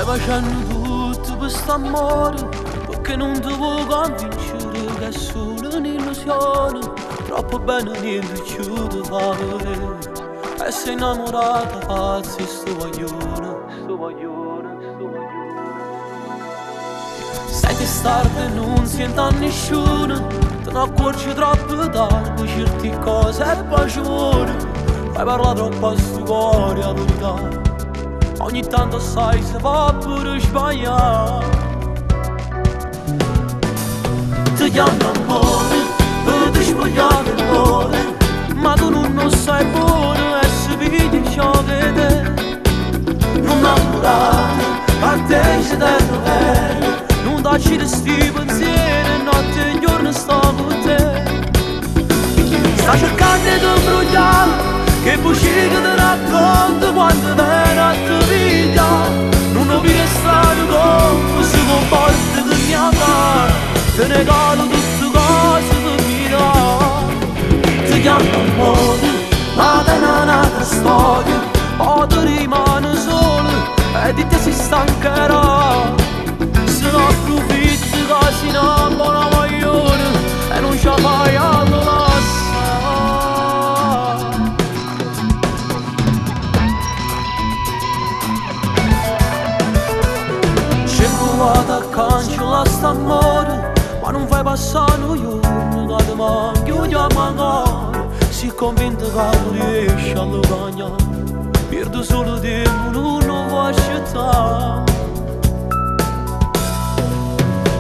Stai facendo tutto per st'amore, perché non ti vuoi convincere che è solo un'illusione. Troppo bene niente più ti fa vedere, e sei innamorata pazza e sto voglione. Sai che starde non sento a nessuno, te ne accorgi troppo tardi, certe cose e poi ci vuole. Fai parlare troppo a sto cuore, la verità. Ogni tanto sai se va pure sbagliare. Ti chiamo amore, per ti spogliare l'amore, ma tu non lo sai buono e se vedi ciò che te. Non innamorare, a te c'è da trovare, non darci di sti pensieri, notte e giorno sto con te. Sta cercando di bruciare, che bucine ti racconto quando viene a te vita. Non ho più stato come si comporta che mi ama, te ne calo tutte cose per mirare. Ti chiamo amore, ma te n'è un'altra storia, poi ti rimane solo e di te si stancherà. Se non approfitti che si innamora voglione e non ci fai a lasciare. Vado a cancellare st'amore, ma non fai passare un giorno che ti manchi un giorno ancora. Si convinto che tu riesci a guadagnare, perdo solo tempo, non lo vuoi accettare.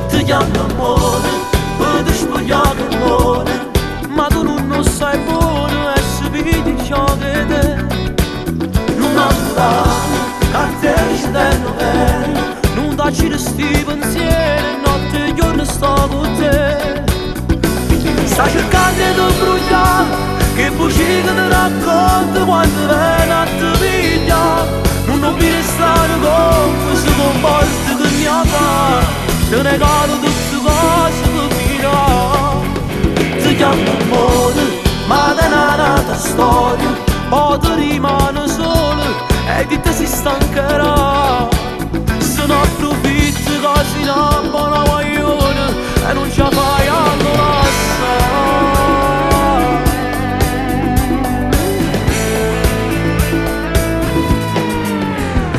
Ti chiamo amore, per ti spogliare l'amore, ma tu non lo sai buono e se vedi ciò che te. Non innamorare, a te c'è da novere, non darci di sti pensieri, notte e giorno sto con te. Sta cercando di bruciare, che bucine ti racconto quando viene a te piglia. Non ho più restato come si comporta che mi ama, te ne calo tutte cose per mirare. Ti chiamo amore, ma te n'è un'altra storia, poi ti rimane solo e di te si stancherà. Se non approfitti che si innamora voglione e non ci fai a lasciare.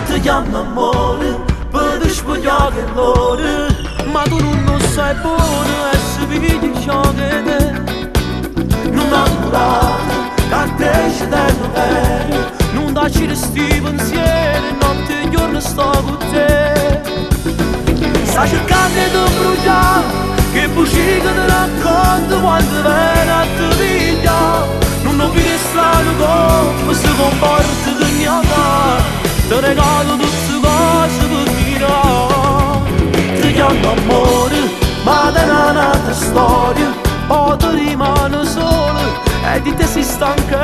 Ti chiamo amore, per ti spogliare l'ore, ma tu non lo sai buono e se vedi ciò che te. Non innamorare, che a te c'è da novere, non darci di sti pensieri, notte e giorno sto con te. Sta cercando di bruciare, che bucine ti racconto quando viene a te piglia. Non ho più strano come si comporta che mi ama, te ne calo tutte cose per mirare. Ti chiamo amore, ma te n'è un'altra storia, poi ti rimane solo e di te si stanca.